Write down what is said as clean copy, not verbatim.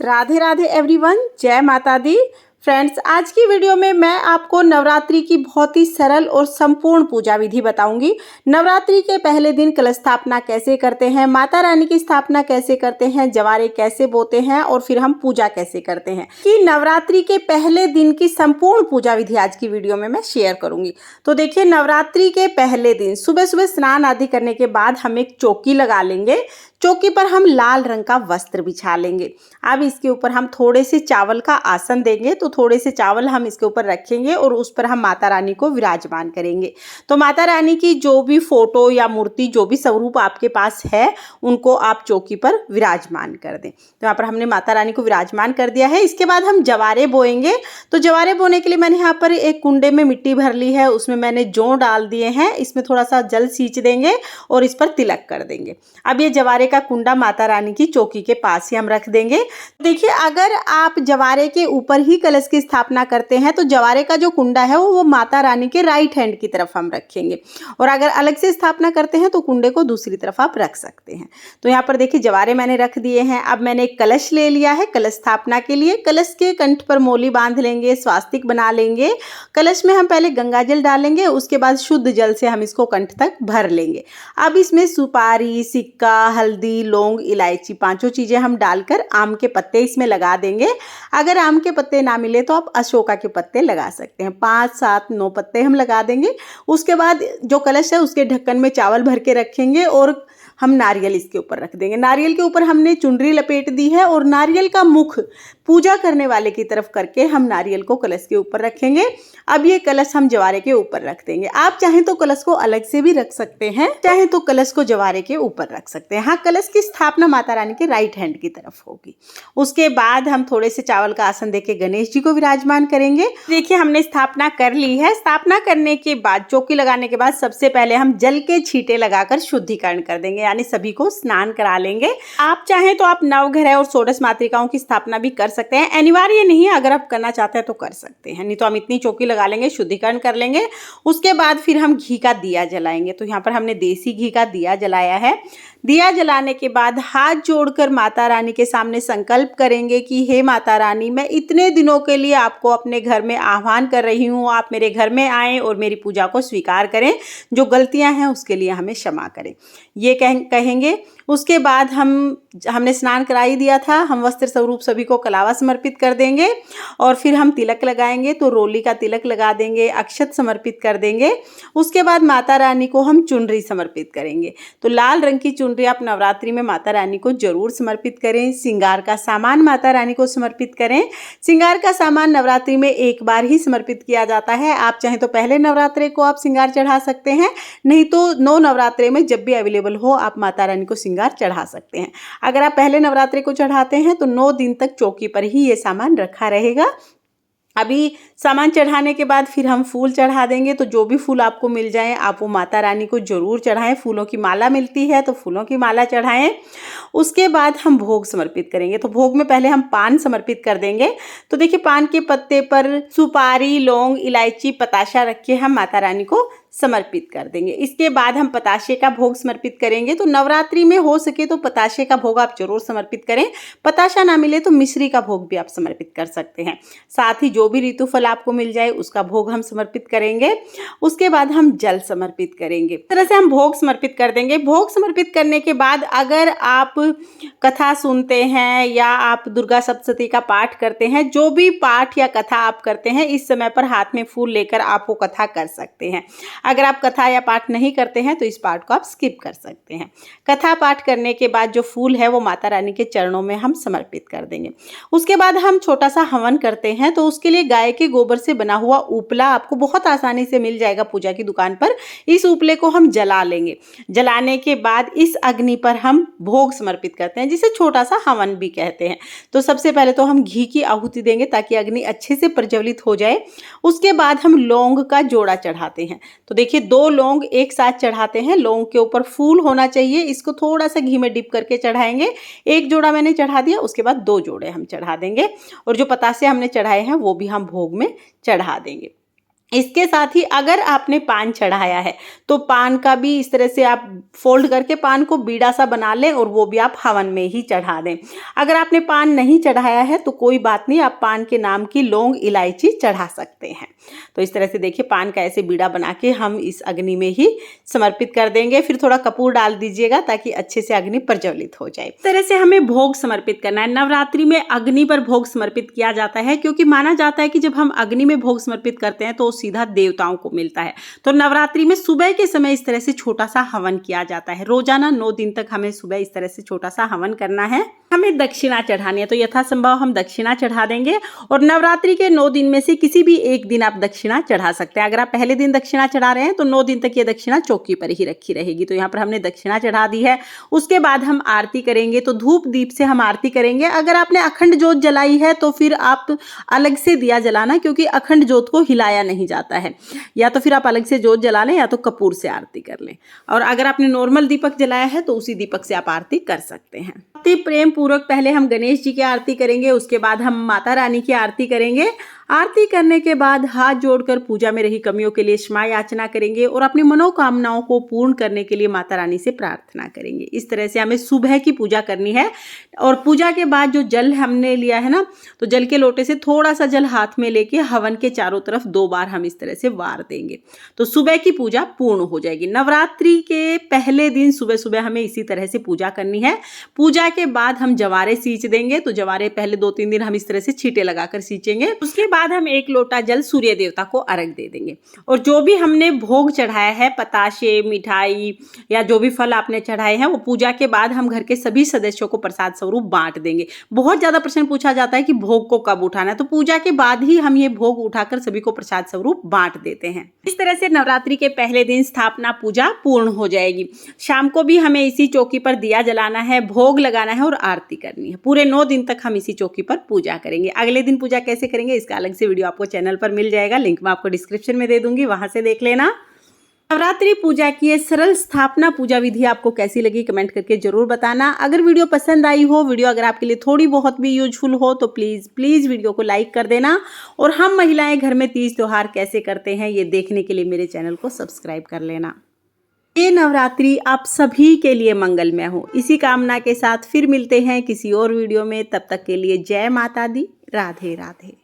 Radhe Radhe everyone, जय माता दी। Friends, आज की वीडियो में मैं आपको नवरात्रि की बहुत ही सरल और संपूर्ण पूजा विधि बताऊंगी। नवरात्रि के पहले दिन कलश स्थापना कैसे करते हैं, माता रानी की स्थापना कैसे करते हैं, जवारे कैसे बोते हैं और फिर हम पूजा कैसे करते हैं कि नवरात्रि के पहले दिन की संपूर्ण पूजा विधि आज की वीडियो में मैं शेयर करूंगी। तो देखिए, नवरात्रि के पहले दिन सुबह सुबह स्नान आदि करने के बाद हम एक चौकी लगा लेंगे। चौकी पर हम लाल रंग का वस्त्र बिछा लेंगे। अब इसके ऊपर हम थोड़े से चावल का आसन देंगे, तो थोड़े से चावल हम इसके ऊपर रखेंगे और उस पर हम माता रानी को विराजमान करेंगे। तो माता रानी की जो भी फोटो या मूर्ति, जो भी स्वरूप आपके पास है, उनको आप चौकी पर विराजमान कर दें। तो यहाँ पर हमने माता रानी को विराजमान कर दिया है। इसके बाद हम जवारे बोएंगे। तो जवारे बोने के लिए मैंने यहाँ पर एक कुंडे में मिट्टी भर ली है, उसमें मैंने जौ डाल दिए हैं। इसमें थोड़ा सा जल सींच देंगे और इस पर तिलक कर देंगे। अब ये जवारे का कुंडा माता रानी की चौकी के पास ही हम रख देंगे। देखिए, अगर आप जवारे के ऊपर ही कलश की स्थापना करते हैं तो जवारे का जो कुंडा है वो माता रानी के राइट हैंड की तरफ हम रखेंगे, और अगर अलग से स्थापना करते हैं तो कुंडे को दूसरी तरफ आप रख सकते हैं। तो यहाँ पर देखिए, जवारे मैंने रख दिए हैं। अब मैंने एक कलश ले लिया है कलश स्थापना के लिए। कलश के कंठ पर मोली बांध लेंगे, स्वास्तिक बना लेंगे। कलश में हम पहले गंगा जल डालेंगे, उसके बाद शुद्ध जल से हम इसको कंठ तक भर लेंगे। अब इसमें सुपारी, सिक्का, हल्दी, लौंग, इलायची, पांचों चीजें हम डालकर आम के पत्ते इसमें लगा देंगे। अगर आम के पत्ते ना मिले तो आप अशोका के पत्ते लगा सकते हैं। 5, 7, 9 पत्ते हम लगा देंगे। उसके बाद जो कलश है उसके ढक्कन में चावल भर के रखेंगे और हम नारियल इसके ऊपर रख देंगे। नारियल के ऊपर हमने चुनरी लपेट दी है और नारियल का मुख पूजा करने वाले की तरफ करके हम नारियल को कलश के ऊपर रखेंगे। अब ये कलश हम जवारे के ऊपर रख देंगे। आप चाहें तो कलश को अलग से भी रख सकते हैं, चाहे तो कलश को जवारे के ऊपर रख सकते हैं। हाँ, कलश की स्थापना माता रानी के राइट हैंड की तरफ होगी। उसके बाद हम थोड़े से चावल का आसन देके गणेश जी को विराजमान करेंगे। देखिए, हमने स्थापना कर ली है। स्थापना करने के बाद, चौकी लगाने के बाद, सबसे पहले हम जल के छींटे लगाकर शुद्धिकरण कर देंगे, यानी सभी को स्नान करा लेंगे। आप चाहें तो आप नवग्रह और षोडश मातृकाओं की स्थापना भी कर सकते हैं। अनिवार्य नहीं है, अगर आप करना चाहते हैं तो कर सकते हैं, नहीं तो हम इतनी चौकी लगा लेंगे, शुद्धिकरण कर लेंगे। उसके बाद फिर हम घी का दिया जलाएंगे। तो यहाँ पर हमने देसी घी का दिया जलाया है। दिया जलाने के बाद हाथ जोड़कर माता रानी के सामने संकल्प करेंगे कि हे माता रानी, मैं इतने दिनों के लिए आपको अपने घर में आह्वान कर रही हूँ। आप मेरे घर में आएँ और मेरी पूजा को स्वीकार करें। जो गलतियाँ हैं उसके लिए हमें क्षमा करें, ये कहेंगे। उसके बाद हमने स्नान करा ही दिया था। हम वस्त्र स्वरूप सभी को कलावा समर्पित कर देंगे और फिर हम तिलक लगाएंगे। तो रोली का तिलक लगा देंगे, अक्षत समर्पित कर देंगे। उसके बाद माता रानी को हम चुनरी समर्पित करेंगे। तो लाल रंग की चुनरी आप नवरात्रि में माता रानी को जरूर समर्पित करें। श्रृंगार का सामान माता रानी को समर्पित करें। श्रृंगार का सामान नवरात्रि में एक बार ही समर्पित किया जाता है। आप चाहें तो पहले नवरात्रि को आप श्रृंगार चढ़ा सकते हैं, नहीं तो 9 नवरात्रि में जब भी अवेलेबल हो आप माता रानी को श्रृंगार चढ़ा सकते हैं। अगर आप पहले नवरात्रि को चढ़ाते हैं तो 9 दिन तक चौकी पर ही ये सामान रखा रहेगा। अभी सामान चढ़ाने के बाद फिर हम फूल चढ़ा देंगे। तो जो भी फूल आपको मिल जाए आप वो माता रानी को जरूर चढ़ाएं। फूलों की माला मिलती है तो फूलों की माला चढ़ाएं। उसके बाद हम भोग समर्पित करेंगे। तो भोग में पहले हम पान समर्पित कर देंगे। तो देखिए, पान के पत्ते पर सुपारी, लौंग, इलायची, पताशा रख के हम माता रानी को समर्पित कर देंगे। इसके बाद हम पताशे का भोग समर्पित करेंगे। तो नवरात्रि में हो सके तो पताशे का भोग आप जरूर समर्पित करें। पताशा ना मिले तो मिश्री का भोग भी आप समर्पित कर सकते हैं। साथ ही जो भी ऋतु फल आपको मिल जाए उसका भोग हम समर्पित करेंगे। उसके बाद हम जल समर्पित करेंगे। इस तरह से हम भोग समर्पित कर देंगे। भोग समर्पित करने के बाद अगर आप कथा सुनते हैं या आप दुर्गा सप्तशती का पाठ करते हैं, जो भी पाठ या कथा आप करते हैं, इस समय पर हाथ में फूल लेकर आप वो कथा कर सकते हैं। अगर आप कथा या पाठ नहीं करते हैं तो इस पाठ को आप स्किप कर सकते हैं। कथा पाठ करने के बाद जो फूल है वो माता रानी के चरणों में हम समर्पित कर देंगे। उसके बाद हम छोटा सा हवन करते हैं। तो उसके लिए गाय के गोबर से बना हुआ उपला आपको बहुत आसानी से मिल जाएगा पूजा की दुकान पर। इस उपले को हम जला लेंगे। जलाने के बाद इस अग्नि पर हम भोग समर्पित करते हैं, जिसे छोटा सा हवन भी कहते हैं। तो सबसे पहले तो हम घी की आहुति देंगे ताकि अग्नि अच्छे से प्रज्वलित हो जाए। उसके बाद हम लौंग का जोड़ा चढ़ाते हैं। तो देखिए, 2 लौंग एक साथ चढ़ाते हैं। लौंग के ऊपर फूल होना चाहिए। इसको थोड़ा सा घी में डिप करके चढ़ाएंगे। एक जोड़ा मैंने चढ़ा दिया, उसके बाद 2 जोड़े हम चढ़ा देंगे और जो पतासे हमने चढ़ाए हैं वो भी हम भोग में चढ़ा देंगे। इसके साथ ही अगर आपने पान चढ़ाया है तो पान का भी इस तरह से आप फोल्ड करके पान को बीड़ा सा बना लें और वो भी आप हवन में ही चढ़ा दें। अगर आपने पान नहीं चढ़ाया है तो कोई बात नहीं, आप पान के नाम की लौंग इलायची चढ़ा सकते हैं। तो इस तरह से देखिए पान का ऐसे बीड़ा बना के हम इस अग्नि में ही समर्पित कर देंगे। फिर थोड़ा कपूर डाल दीजिएगा ताकि अच्छे से अग्नि प्रज्वलित हो जाए। इस तरह से हमें भोग समर्पित करना है। नवरात्रि में अग्नि पर भोग समर्पित किया जाता है क्योंकि माना जाता है कि जब हम अग्नि में भोग समर्पित करते हैं तो सीधा देवताओं को मिलता है। तो नवरात्रि में सुबह के समय इस तरह से छोटा सा हवन किया जाता है। रोजाना 9 दिन तक हमें सुबह इस तरह से छोटा सा हवन करना है। हमें दक्षिणा चढ़ानी है तो यथासंभव हम दक्षिणा चढ़ा देंगे और नवरात्रि के 9 दिन में से किसी भी एक दिन आप दक्षिणा चढ़ा सकते हैं। अगर आप पहले दिन दक्षिणा चढ़ा रहे हैं तो 9 दिन तक ये दक्षिणा चौकी पर ही रखी रहेगी। तो यहाँ पर हमने दक्षिणा चढ़ा दी है। उसके बाद हम आरती करेंगे तो धूप दीप से हम आरती करेंगे। अगर आपने अखंड जोत जलाई है तो फिर आप अलग से दिया जलाना, क्योंकि अखंड जोत को हिलाया नहीं जाता है। या तो फिर आप अलग से जोत जला लें या तो कपूर से आरती कर लें। और अगर आपने नॉर्मल दीपक जलाया है तो उसी दीपक से आप आरती कर सकते हैं। अति प्रेम पूर्वक पहले हम गणेश जी की आरती करेंगे, उसके बाद हम माता रानी की आरती करेंगे। आरती करने के बाद हाथ जोड़कर पूजा में रही कमियों के लिए क्षमा याचना करेंगे और अपनी मनोकामनाओं को पूर्ण करने के लिए माता रानी से प्रार्थना करेंगे। इस तरह से हमें सुबह की पूजा करनी है। और पूजा के बाद जो जल हमने लिया है ना, तो जल के लोटे से थोड़ा सा जल हाथ में लेके हवन के चारों तरफ 2 बार हम इस तरह से वार देंगे तो सुबह की पूजा पूर्ण हो जाएगी। नवरात्रि के पहले दिन सुबह सुबह हमें इसी तरह से पूजा करनी है। पूजा के बाद हम जवारे सींच देंगे। तो जवारे पहले 2-3 दिन हम इस तरह से छींटे लगाकर सींचेंगे। उसके बाद हम 1 लोटा जल सूर्य देवता को अर्घ दे देंगे। और जो भी हमने भोग चढ़ाया है, पताशे, मिठाई या जो भी फल आपने चढ़ाए हैं, वो पूजा के बाद हम घर के सभी सदस्यों को प्रसाद स्वरूप बांट देंगे। बहुत ज्यादा प्रश्न पूछा जाता है कि भोग को कब उठाना है, तो पूजा के बाद ही हम ये भोग उठाकर सभी को प्रसाद स्वरूप बांट देते हैं। इस तरह से नवरात्रि के पहले दिन स्थापना पूजा पूर्ण हो जाएगी। शाम को भी हमें इसी चौकी पर दिया जलाना है, भोग लगाना है और आरती करनी है। पूरे 9 दिन तक हम इसी चौकी पर पूजा करेंगे। अगले दिन पूजा कैसे करेंगे इसका अलग से वीडियो आपको चैनल पर मिल जाएगा। लिंक मैं आपको डिस्क्रिप्शन में दे दूंगी, वहां से देख लेना। नवरात्रि पूजा की ये सरल स्थापना पूजा विधि आपको कैसी लगी कमेंट करके जरूर बताना। अगर वीडियो पसंद आई हो, वीडियो अगर आपके लिए थोड़ी बहुत भी यूजफुल हो तो प्लीज वीडियो को लाइक कर देना। और हम महिलाएं घर में तीज त्योहार कैसे करते हैं ये देखने के लिए मेरे चैनल को सब्सक्राइब कर लेना। ये नवरात्रि आप सभी के लिए मंगलमय हो, इसी कामना के साथ फिर मिलते हैं किसी और वीडियो में। तब तक के लिए जय माता दी, राधे राधे।